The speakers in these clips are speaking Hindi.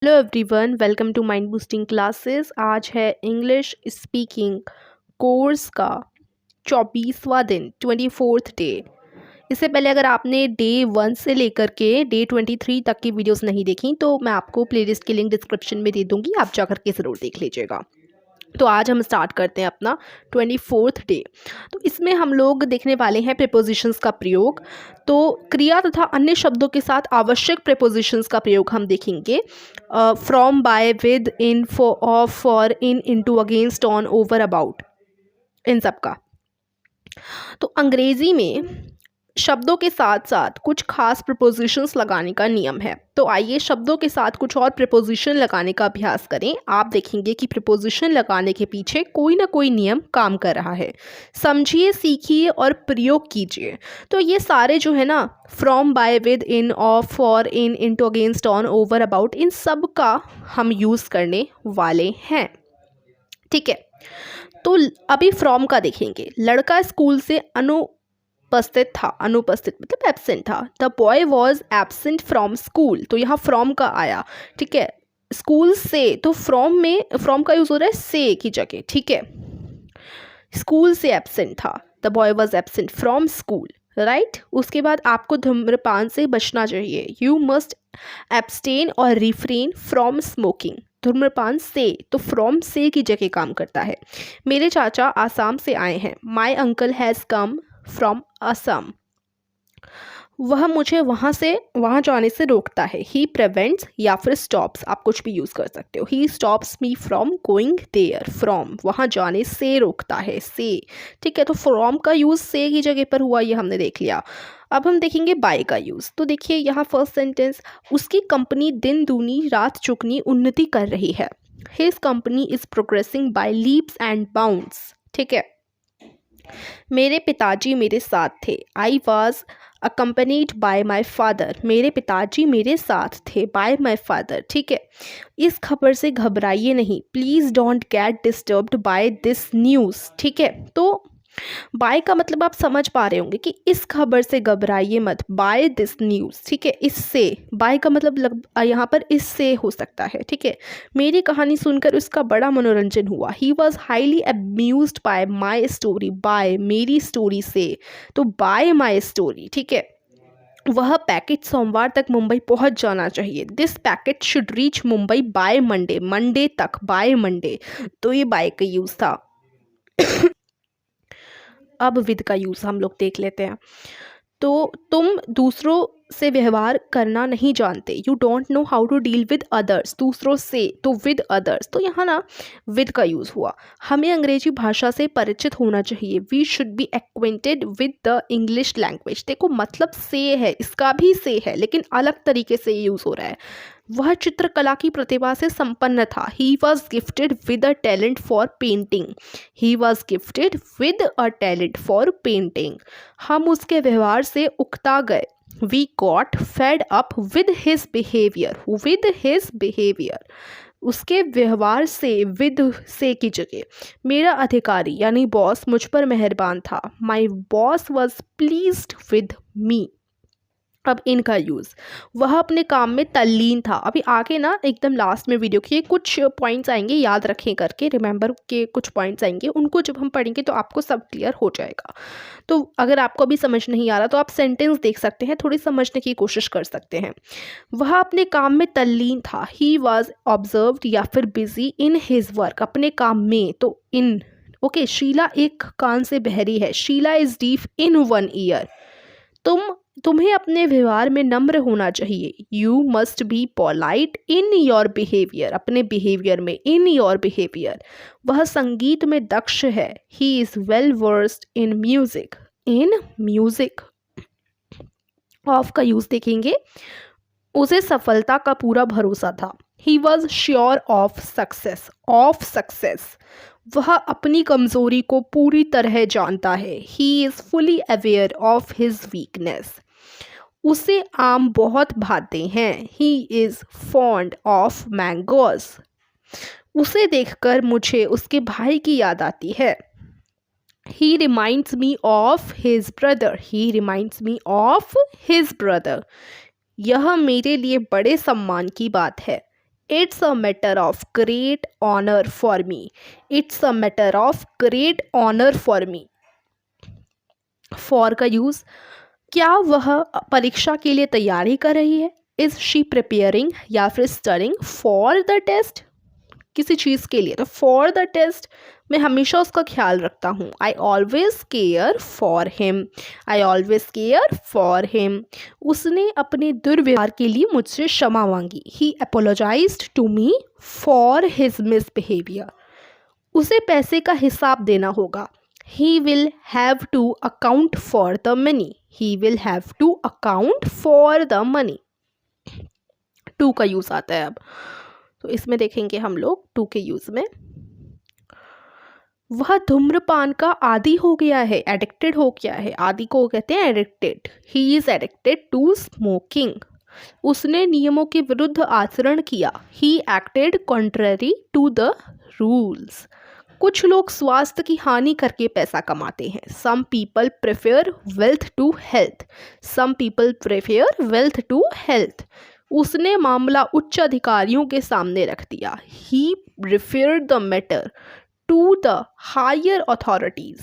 Hello everyone, welcome to mind boosting classes. आज है इंग्लिश स्पीकिंग कोर्स का 24वां दिन, 24th डे। इससे पहले अगर आपने डे 1 से लेकर के डे 23 तक की वीडियोस नहीं देखी तो मैं आपको प्लेलिस्ट की लिंक डिस्क्रिप्शन में दे दूंगी, आप जा करके ज़रूर देख लीजिएगा। तो आज हम स्टार्ट करते हैं अपना 24th डे। तो इसमें हम लोग देखने वाले हैं प्रीपोजिशंस का प्रयोग। तो क्रिया तथा अन्य शब्दों के साथ आवश्यक प्रीपोजिशंस का प्रयोग हम देखेंगे। From, by, with, in, for, of, for, in, into, against, on, over, about, इन सब का। तो अंग्रेजी में शब्दों के साथ साथ कुछ खास प्रीपोजिशंस लगाने का नियम है। तो आइए शब्दों के साथ कुछ और प्रीपोजिशन लगाने का अभ्यास करें। आप देखेंगे कि प्रीपोजिशन लगाने के पीछे कोई ना कोई नियम काम कर रहा है। समझिए, सीखिए और प्रयोग कीजिए। तो ये सारे जो है ना, from, by, with, in, of, for, in, into, against, on, over, about, इन सब का हम यूज़ करने वाले हैं। ठीक है, तो अभी फ्रॉम का देखेंगे। लड़का स्कूल से अनुपस्थित था। अनुपस्थित मतलब एब्सेंट था। The boy was absent from school. तो यहाँ फ्रॉम का आया। ठीक है, स्कूल से, तो फ्रॉम में फ्रॉम का यूज हो रहा है से की जगह। ठीक है, स्कूल से एब्सेंट था। The boy was absent from school, right. उसके बाद आपको धूम्रपान से बचना चाहिए। यू मस्ट एब्सटेन और रिफ्रेन फ्रॉम स्मोकिंग। धूम्रपान से, तो फ्रॉम से की जगह काम करता है। मेरे चाचा आसाम से आए हैं। My uncle has come from Assam. वह मुझे वहाँ जाने से रोकता है। ही प्रिवेंट्स या फिर स्टॉप्स, आप कुछ भी यूज़ कर सकते हो। He stops me from going there. From वहाँ जाने से रोकता है, से। ठीक है, तो फ्रॉम का यूज़ से की जगह पर हुआ, ये हमने देख लिया। अब हम देखेंगे बाय का यूज़। तो देखिए यहाँ फर्स्ट सेंटेंस, उसकी कंपनी दिन दूनी रात चुगनी उन्नति कर रही है। His company is progressing by leaps and bounds. ठीक है, मेरे पिताजी मेरे साथ थे। I was accompanied by my father. मेरे पिताजी मेरे साथ थे, बाय माई फादर। ठीक है, इस खबर से घबराइए नहीं। Please don't get disturbed by this news. ठीक है, तो बाय का मतलब आप समझ पा रहे होंगे कि इस खबर से घबराइए मत, बाय दिस न्यूज़। ठीक है, इससे, बाय का मतलब यहाँ पर इससे हो सकता है। ठीक है, मेरी कहानी सुनकर उसका बड़ा मनोरंजन हुआ। He was highly amused by my story. By, मेरी स्टोरी से, तो बाय माई स्टोरी। ठीक है, वह पैकेट सोमवार तक मुंबई पहुंच जाना चाहिए। This packet should reach Mumbai by Monday. Monday तक, बाय मंडे। तो ये बाय का यूज़ था। अब विद का यूज़ हम लोग देख लेते हैं। तो तुम दूसरों से व्यवहार करना नहीं जानते। You don't know how to deal with others. दूसरों से, तो विद अदर्स। तो यहाँ ना विद का यूज़ हुआ। हमें अंग्रेजी भाषा से परिचित होना चाहिए। We should be acquainted with the English language. देखो मतलब से है, इसका भी से है, लेकिन अलग तरीके से यूज़ हो रहा है। वह चित्रकला की प्रतिभा से संपन्न था। He was gifted with a talent for painting. He was gifted with a talent for painting. हम उसके व्यवहार से उकता गए। We got fed up with his behaviour. With his behaviour, उसके व्यवहार से, विद से की जगह। मेरा अधिकारी यानी बॉस मुझ पर मेहरबान था। My boss was pleased with me. अब इनका यूज़, वह अपने काम में तल्लीन था। अभी आगे ना एकदम लास्ट में वीडियो के कुछ पॉइंट्स आएंगे, याद रखें करके, रिमेंबर के कुछ पॉइंट्स आएंगे, उनको जब हम पढ़ेंगे तो आपको सब क्लियर हो जाएगा। तो अगर आपको अभी समझ नहीं आ रहा तो आप सेंटेंस देख सकते हैं, थोड़ी समझने की कोशिश कर सकते हैं। वह अपने काम में तल्लीन था। ही वॉज ऑब्जर्व्ड या फिर बिजी इन हिज वर्क। अपने काम में, तो इन। ओके, शीला एक कान से बहरी है। Sheela is deaf in one ear. तुम्हें अपने व्यवहार में नम्र होना चाहिए। You must be polite in your behaviour. अपने बिहेवियर में, इन योर बिहेवियर। वह संगीत में दक्ष है। He is well versed in music. In music. Of का यूज़ देखेंगे। उसे सफलता का पूरा भरोसा था। He was sure of success. Of success, वह अपनी कमजोरी को पूरी तरह जानता है। He is fully aware of his weakness. उसे आम बहुत भाते हैं। He is fond of mangoes. उसे देखकर मुझे उसके भाई की याद आती है। He reminds me of his brother. He reminds me of his brother. यह मेरे लिए बड़े सम्मान की बात है। It's a matter of great honour for me, it's a matter of great honour for me. For का यूज़, क्या वह परीक्षा के लिए तैयारी कर रही है? इज शी प्रिपेयरिंग या फिर स्टडिंग फॉर द टेस्ट, किसी चीज़ के लिए, तो फॉर द टेस्ट मैं हमेशा उसका ख्याल रखता हूँ। I always care for him, I always care for him. उसने अपने दुर्व्यवहार के लिए मुझसे क्षमा मांगी। He apologised to me for his misbehaviour. उसे पैसे का हिसाब देना होगा। He will have to account for the money, he will have to account for the money. To का यूज़ आता है अब, तो इसमें देखेंगे हम लोग टू के यूज़ में। वह धूम्रपान का आदी हो गया है, एडिक्टेड हो गया है। आदी को कहते हैं addicted. He is addicted to smoking. उसने नियमों के विरुद्ध आचरण किया। He acted contrary to the rules. कुछ लोग स्वास्थ्य की हानि करके पैसा कमाते हैं। Some people prefer wealth to health, some people prefer wealth to health. उसने मामला उच्च अधिकारियों के सामने रख दिया। He referred the matter to the higher authorities.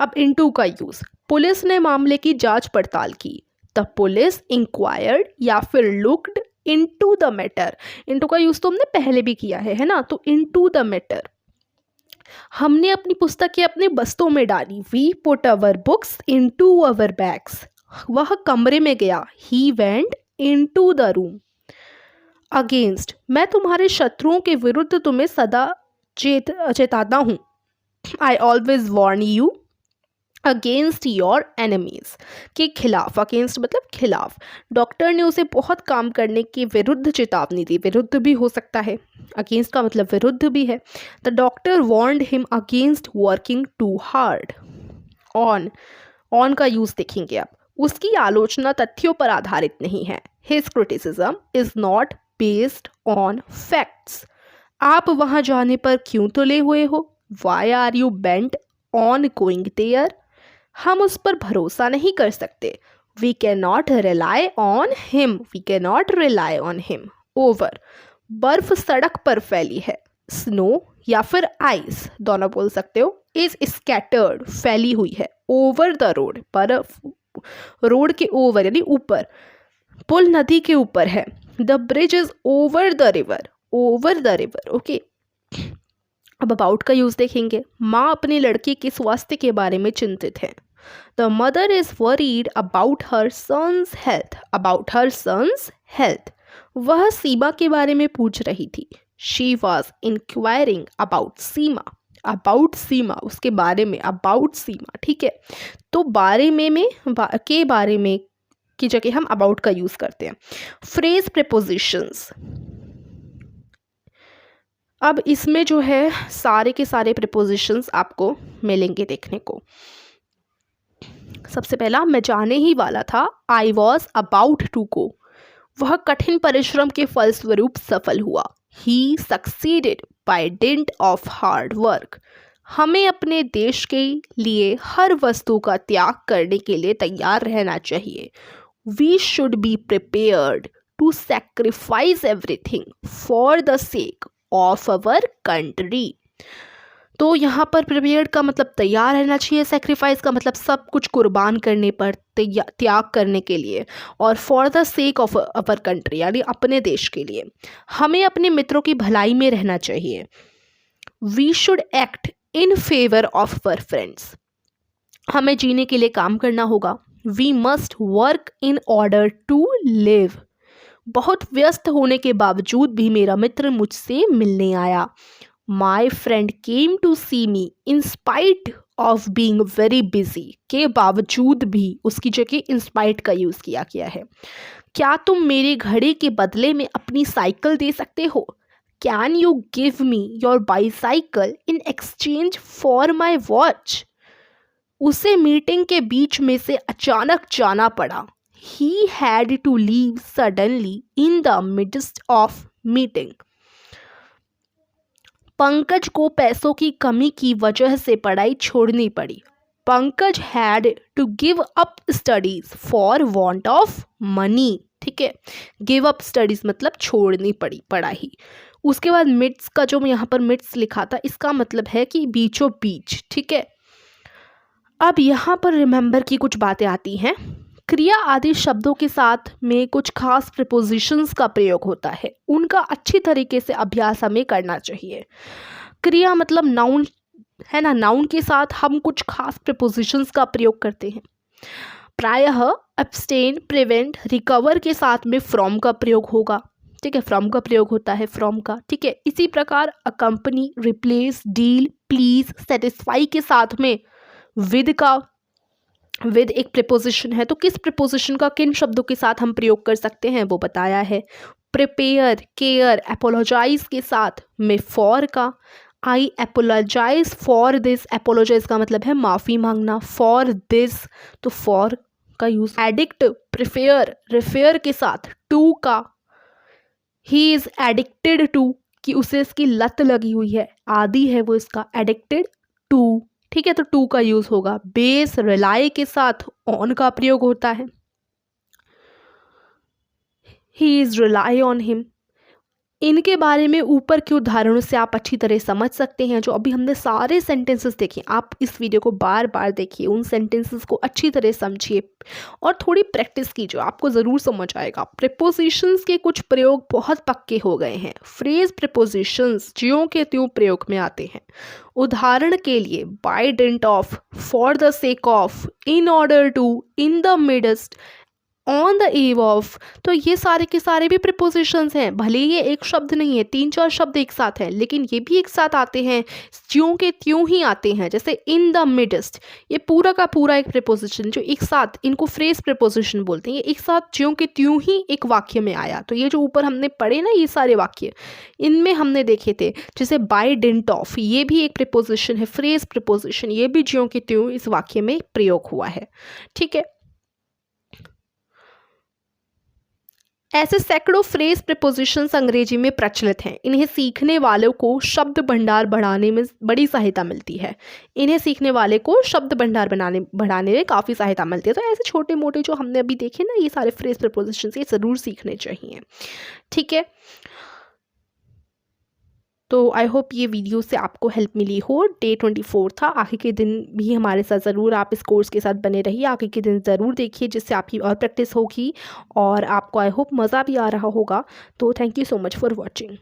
अब इनटू का यूज, पुलिस ने मामले की जांच पड़ताल की। द पुलिस इंक्वायर्ड या फिर looked into the matter. Into का यूज तो हमने पहले भी किया है ना, तो इनटू द मैटर। हमने अपनी पुस्तकें अपने बस्तों में डाली। We put our books into our bags. वह कमरे में गया। He went into the room. Against, मैं तुम्हारे शत्रुओं के विरुद्ध तुम्हें सदा चेताता हूँ। I always warn you against your enemies, के खिलाफ। अगेंस्ट मतलब खिलाफ। डॉक्टर ने उसे बहुत काम करने के विरुद्ध चेतावनी दी। विरुद्ध भी हो सकता है, अगेंस्ट का मतलब विरुद्ध भी है। The doctor warned him against working too hard. On, on का यूज देखेंगे आप। उसकी आलोचना तथ्यों पर आधारित नहीं है। His criticism is not based on facts. आप वहां जाने पर क्यों तुले हुए हो? Why are you bent on going there? हम उस पर भरोसा नहीं कर सकते। We can not rely on him, we can not rely on him. Over, बर्फ सड़क पर फैली है। स्नो या फिर आइस दोनों बोल सकते हो। इज स्कैटर्ड, फैली हुई है। ओवर द रोड, बर्फ रोड के ओवर यानी ऊपर। पुल नदी के ऊपर है। The bridge is over the river, over the river. Okay, अब अबाउट का यूज देखेंगे। माँ अपने लड़के के स्वास्थ्य के बारे में चिंतित है। The mother is worried about her son's health, about her son's health. वह सीमा के बारे में पूछ रही थी। She was inquiring about Seema, about Seema उसके बारे में, अबाउट सीमा। ठीक है, तो बारे में के बारे में की जगह हम अबाउट का यूज करते हैं। फ्रेज प्रीपोजिशंस, अब इसमें जो है सारे के सारे प्रीपोजिशंस आपको मिलेंगे देखने को। सबसे पहला, मैं जाने ही वाला था। I was about to go. वह कठिन परिश्रम के फलस्वरूप सफल हुआ। He succeeded by dint of hard work. हमें अपने देश के लिए हर वस्तु का त्याग करने के लिए तैयार रहना चाहिए। We should be prepared to sacrifice everything for the sake of our country. तो यहाँ पर प्रिपेयर्ड का मतलब तैयार रहना चाहिए, सेक्रीफाइस का मतलब सब कुछ कुर्बान करने पर, त्याग करने के लिए, और for the sake of our country यानी अपने देश के लिए। हमें अपने मित्रों की भलाई में रहना चाहिए। We should act in favour of our friends. हमें जीने के लिए काम करना होगा। We must work in order to live. बहुत व्यस्त होने के बावजूद भी मेरा मित्र मुझसे मिलने आया। My friend came to see me in spite of being very busy, के बावजूद भी उसकी जगह इन स्पाइट का यूज़ किया गया है। क्या तुम मेरे घड़ी के बदले में अपनी साइकिल दे सकते हो? Can you give me your bicycle in exchange for my watch? उसे मीटिंग के बीच में से अचानक जाना पड़ा। He had to leave suddenly in the midst of meeting. Pankaj को पैसों की कमी की वजह से पढ़ाई छोड़नी पड़ी। Pankaj had to give up studies for want of money. ठीक है, गिव अप स्टडीज मतलब छोड़नी पड़ी पढ़ाई। उसके बाद मिड्स का जो यहाँ पर मिड्स लिखा था, इसका मतलब है कि बीचों बीच। ठीक है, अब यहाँ पर रिमेंबर की कुछ बातें आती हैं। क्रिया आदि शब्दों के साथ में कुछ खास प्रीपोजिशंस का प्रयोग होता है, उनका अच्छी तरीके से अभ्यास हमें करना चाहिए। क्रिया मतलब नाउन है ना, नाउन के साथ हम कुछ खास प्रीपोजिशंस का प्रयोग करते हैं। प्रायः अब्सटेन, प्रिवेंट, रिकवर के साथ में फ्रॉम का प्रयोग होगा। ठीक है, फ्रॉम का प्रयोग होता है, फ्रॉम का। ठीक है, इसी प्रकार accompany, replace, deal, please, satisfy के साथ में विद का, विद एक प्रीपोजिशन है, तो किस प्रीपोजिशन का किन शब्दों के साथ हम प्रयोग कर सकते हैं वो बताया है। प्रिपेयर, केयर, एपोलोजाइज के साथ में फॉर का। आई एपोलोजाइज फॉर दिस, एपोलोजाइज का मतलब है माफ़ी मांगना, फॉर दिस तो फॉर का यूज। एडिक्ट, प्रिफेयर, रिफेयर के साथ टू का। ही इज एडिक्टेड टू कि उसे इसकी लत लगी हुई है, आदि है वो इसका, एडिक्टेड टू। ठीक है, तो टू का यूज होगा। बेस, रिलाई के साथ ऑन का प्रयोग होता है। He is rely on him. इनके बारे में ऊपर के उदाहरणों से आप अच्छी तरह समझ सकते हैं। जो अभी हमने सारे सेंटेंसेस देखे, आप इस वीडियो को बार बार देखिए, उन सेंटेंसेस को अच्छी तरह समझिए और थोड़ी प्रैक्टिस कीजिए, आपको ज़रूर समझ आएगा। प्रीपोजिशंस के कुछ प्रयोग बहुत पक्के हो गए हैं। फ्रेज प्रीपोजिशंस ज्यों के त्यों प्रयोग में आते हैं। उदाहरण के लिए by dint of, for the sake of, in order to, in the midst, on the eve of, तो ये सारे के सारे भी प्रीपोजिशंस हैं। भले ये एक शब्द नहीं है, 3-4 शब्द एक साथ हैं, लेकिन ये भी एक साथ आते हैं, ज्यों के त्यों ही आते हैं। जैसे इन द मिडस्ट, ये पूरा का पूरा एक प्रीपोजिशन जो एक साथ, इनको फ्रेज प्रीपोजिशन बोलते हैं, ये एक साथ ज्यों के त्यों ही एक वाक्य में आया। तो ये जो ऊपर हमने पढ़े ना, ये सारे वाक्य, इनमें हमने देखे थे, जैसे बाय डेंट ऑफ, ये भी एक प्रीपोजिशन है, फ्रेज प्रीपोजिशन, ये भी ज्यों के त्यों इस वाक्य में प्रयोग हुआ है। ठीक है, ऐसे सैकड़ों फ्रेज प्रीपोजिशंस अंग्रेजी में प्रचलित हैं। इन्हें सीखने वालों को शब्द भंडार बढ़ाने में बड़ी सहायता मिलती है। इन्हें सीखने वाले को शब्द भंडार बढ़ाने में काफ़ी सहायता मिलती है। तो ऐसे छोटे मोटे जो हमने अभी देखे ना, ये सारे फ्रेज प्रीपोजिशंस, ये ज़रूर सीखने चाहिए। ठीक है, तो आई होप ये वीडियो से आपको हेल्प मिली हो। डे 24 था, आगे के दिन भी हमारे साथ ज़रूर आप इस कोर्स के साथ बने रहिए, आगे के दिन ज़रूर देखिए, जिससे आपकी और प्रैक्टिस होगी और आपको आई होप मज़ा भी आ रहा होगा। तो thank you so much for watching.